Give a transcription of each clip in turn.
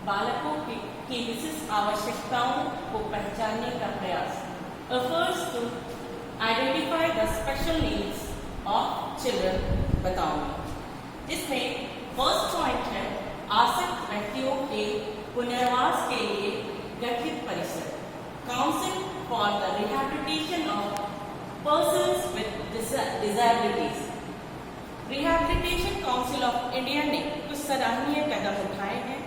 बालकों की विशिष्ट आवश्यकताओं को पहचानने का प्रयास refers to identify the special needs of children बताऊंगी, जिसमें फर्स्ट पॉइंट है आसक्त व्यक्तियों के पुनर्वास के लिए गठित परिषद council for the rehabilitation of persons with disabilities. Rehabilitation council of India ने कुछ सराहनीय कदम उठाए हैं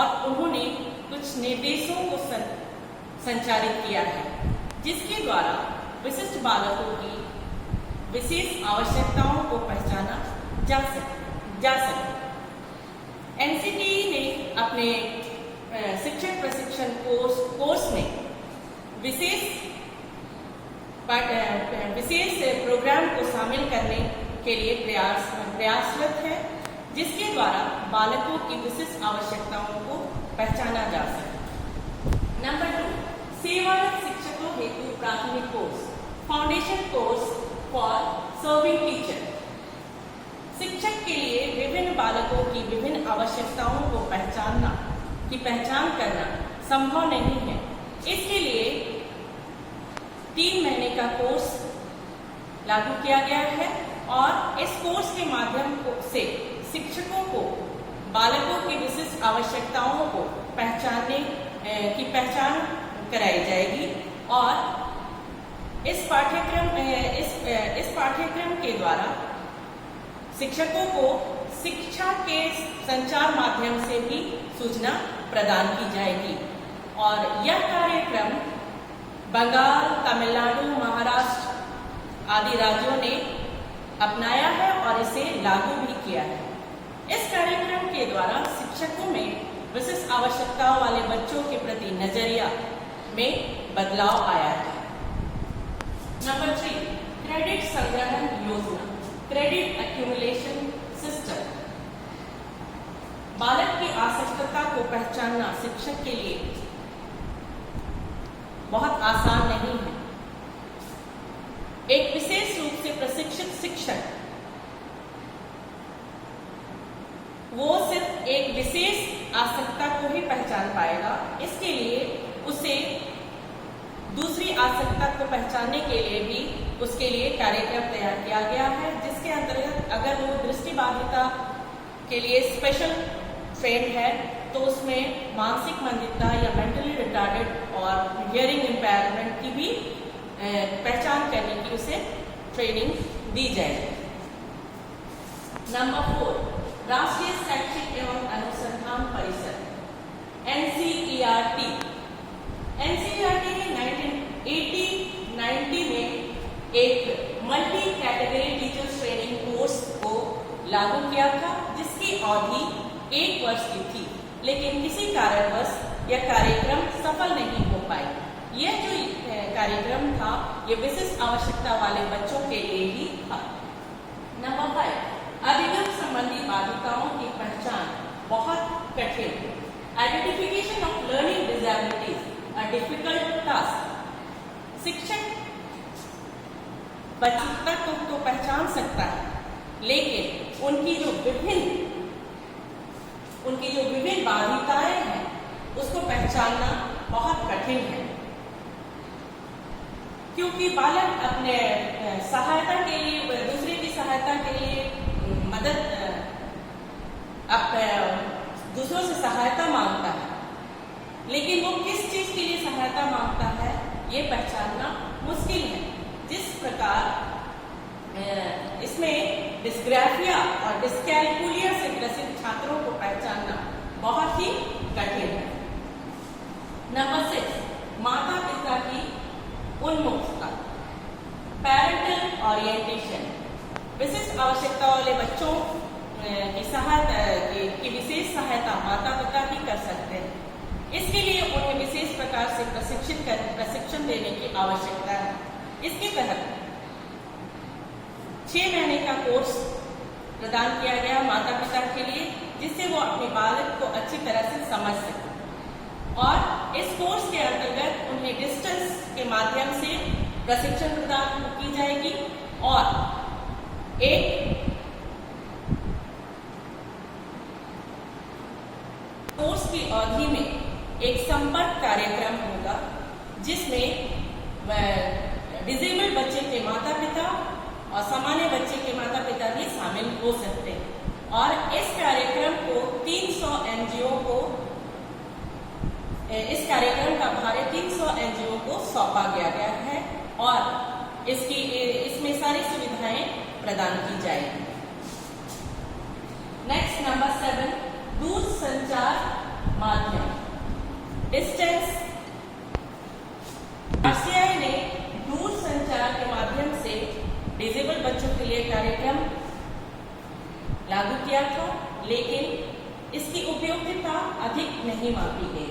और उन्होंने कुछ निर्देशों को संचालित किया है, जिसके द्वारा विशिष्ट बालकों की विशेष आवश्यकताओं को पहचाना जा सके। एनसीटी ने अपने शिक्षक प्रशिक्षण कोर्स में विशेष प्रोग्राम को शामिल करने के लिए प्रयासरत है, जिसके द्वारा बालकों की विशिष्ट आवश्यकताओं को पहचाना जा सके। नंबर 2, सेवारत शिक्षकों हेतु प्राथमिक course foundation course for serving teacher. शिक्षक के लिए विभिन्न बालकों की विभिन्न आवश्यकताओं को पहचान करना संभव नहीं है। इसके लिए 3 महीने का कोर्स लागू किया गया है और इस कोर्स के माध्यम से शिक्षकों को बालकों की विशिष्ट आवश्यकताओं को पहचान कराई जाएगी और इस पाठ्यक्रम के द्वारा शिक्षकों को शिक्षा के संचार माध्यम से भी सूचना प्रदान की जाएगी और यह कार्यक्रम बंगाल, तमिलनाडु, महाराष्ट्र आदि राज्यों ने अपनाया है और इसे लागू भी किया है। इस कार्यक्रम के द्वारा शिक्षकों में विशिष्ट आवश्यकताओं वाले बच्चों के प्रति नजरिया में बदलाव आया है। नंबर 3, क्रेडिट संग्रहण योजना क्रेडिट एक्यूमुलेशन सिस्टम। बालक की आवश्यकता को पहचानना शिक्षक के लिए बहुत आसान नहीं है। एक विशेष रूप से प्रशिक्षित शिक्षक वो सिर्फ एक विशेष आवश्यकता को ही पहचान पाएगा। इसके लिए उसे दूसरी आवश्यकता को पहचानने के लिए भी उसके लिए कार्यक्रम तैयार किया गया है, जिसके अंतर्गत अगर वो दृष्टिबाधिता के लिए स्पेशल ट्रेन है तो उसमें मानसिक मंदिता या मेंटली रिटार्डेड और हियरिंग इम्पेयरमेंट की भी पहचान करने की उसे ट्रेनिंग दी जाएगी। नंबर 4, राष्ट्रीय शैक्षिक एवं अनुसंधान परिषद NCERT ने 1980-90 में एक multi category teachers training course को लागू किया था, जिसकी अवधि 1 वर्ष की थी, लेकिन किसी कारणवश यह कार्यक्रम सफल नहीं हो पाई। यह जो कार्यक्रम था ये विशिष्ट आवश्यकता वाले बच्चों के लिए ही था। नंबर 5, अभिगम संबंधी बाधिताओं की पहचान बहुत कठिन है। Identification of learning disabilities a difficult task. शिक्षक बच्चों को पहचान सकता है, लेकिन उनकी जो विभिन्न बाधिताएं हैं उसको पहचानना बहुत कठिन है, क्योंकि बालक अपने सहायता के लिए दूसरे की सहायता के लिए दूसरों से सहायता मांगता है, लेकिन वो किस चीज के लिए सहायता मांगता है ये पहचानना मुश्किल है। जिस प्रकार इसमें डिस्ग्राफिया और डिस्कैल्कुलिया से ग्रसित छात्रों को पहचानना बहुत ही कठिन है। नंबर 6, माता पिता की उन्मुखता पेरेंटल ओरिएंटेशन। विशिष्ट आवश्यकता वाले बच्चों की विशेष सहायता माता पिता ही कर सकते हैं। इसके लिए उन्हें विशेष प्रकार से प्रशिक्षण देने की आवश्यकता है। इसके तहत 6 महीने का कोर्स प्रदान किया गया माता पिता के लिए, जिससे वो अपने बालक को अच्छी तरह से समझ सके। और इस कोर्स के अंतर्गत उन्हें डिस्टेंस के माध्यम से प्रशिक्षण प्रदान की जाएगी और एक कोर्स की अवधि में एक संपर्क कार्यक्रम होगा जिसमें डिसेबल्ड बच्चे के माता पिता और सामान्य बच्चे के माता पिता भी शामिल हो सकते हैं। और इस कार्यक्रम को 300 एनजीओ को इस कार्यक्रम का भार 300 एनजीओ को सौंपा गया है और इसमें सारी सुविधाएं प्रदान की जाएगी। नेक्स्ट नंबर 7, दूर संचार माध्यम डिस्टेंस। आरसीआई ने दूर संचार के माध्यम से डिसेबल्ड बच्चों के लिए कार्यक्रम लागू किया था, लेकिन इसकी उपयोगिता अधिक नहीं मापी गई।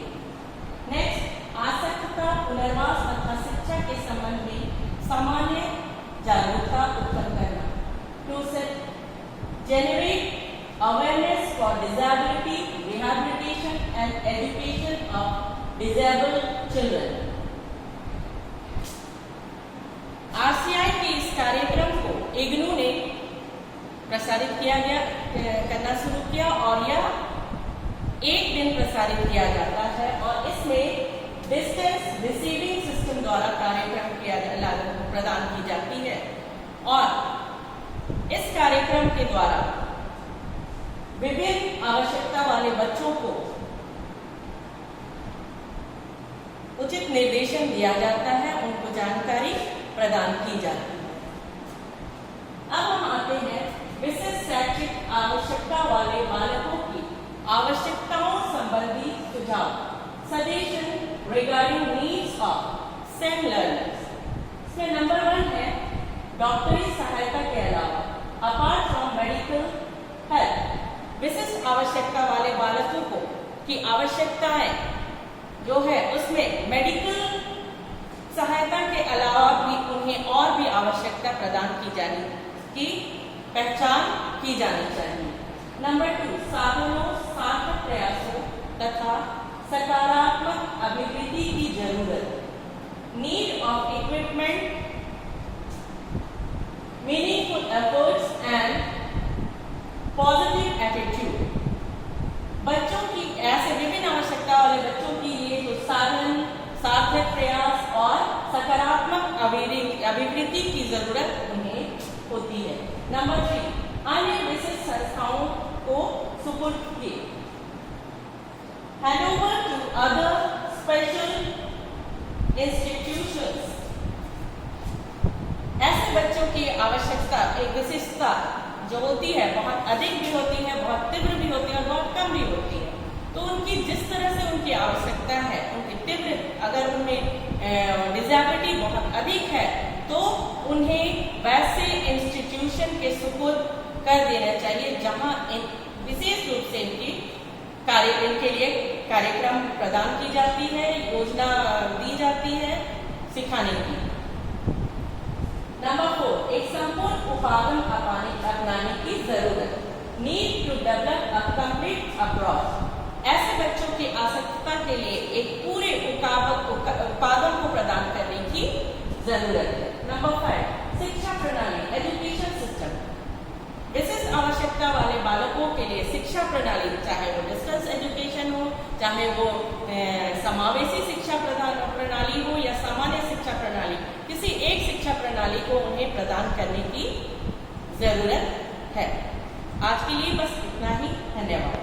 नेक्स्ट, आसक्तता, पुनर्वास तथा शिक्षा के संबंध में सामान्य जागरूकता उत्पन्न करना। To generate awareness for disability, rehabilitation and education of disabled children. RCI के इस कार्यक्रम को इग्नू ने प्रसारित करना शुरू किया और यह एक दिन प्रसारित किया जाता है और इसमें डिस्टेंस रिसीविंग सिस्टम द्वारा कार्यक्रम प्रदान की जाती है और इस कार्यक्रम के द्वारा विभिन्न आवश्यकता वाले बच्चों को उचित निर्देशन दिया जाता है, उनको जानकारी प्रदान की जाती है। अब हम आते हैं विशेष शैक्षिक आवश्यकता वाले बालकों की आवश्यकताओं संबंधी सुझाव। Suggestion regarding needs of same learners. इसमें नंबर 1 है डॉक्टरी सहायता के अलावा अपार्ट फ्रॉम मेडिकल हेल्प, विशिष्ट आवश्यकता वाले बालकों को की आवश्यकताएं जो है उसमें मेडिकल सहायता के अलावा भी उन्हें और भी आवश्यकता प्रदान की पहचान की जानी चाहिए। नंबर 2, साधनों, सार्थक प्रयासों तथा सकारात्मक अभिवृद्धि की जरूरत। Need of equipment, meaningful efforts and positive attitude. बच्चों की ऐसे विभिन्न आवश्यकता वाले बच्चों के लिए जो साधन, सार्थक प्रयास और सकारात्मक अभिवृद्धि की जरूरत उन्हें होती है। नंबर 3, अन्य विशिष्ट संस्थाओं को सुपुर्द किए। Handover to other special institutions. ऐसे बच्चों की आवश्यकता, एक विशिष्टता जो होती है बहुत अधिक भी होती है, बहुत तीव्र भी होती है और बहुत कम भी होती है। तो उनकी जिस तरह से उनकी आवश्यकता है, उनकी तीव्र, अगर उनमें डिसेबिलिटी बहुत अधिक है तो उन्हें वैसे इंस्टीट्यूशन के सुपुर्द कर देना चाहिए जहां विशेष रूप से इनके लिए कार्यक्रम प्रदान की जाती है, योजना दी जाती है सिखाने की। नंबर 4, एक संपूर्ण उपागम अपनाने की जरूरत। Need to develop a complete approach. ऐसे बच्चों की आवश्यकता के लिए एक पूरे उपागम को प्रदान करने की जरूरत है। नंबर 5, शिक्षा प्रणाली, एजुकेशन सिस्टम। विशिष्ट आवश्यकता वाले बालकों के लिए शिक्षा प्रणाली, चाहे वो डिस्टेंस एजुकेशन हो, चाहे वो समावेशी शिक्षा प्रणाली हो या सामान्य शिक्षा प्रणाली, किसी एक शिक्षा प्रणाली को उन्हें प्रदान करने की जरूरत है। आज के लिए बस इतना ही। धन्यवाद।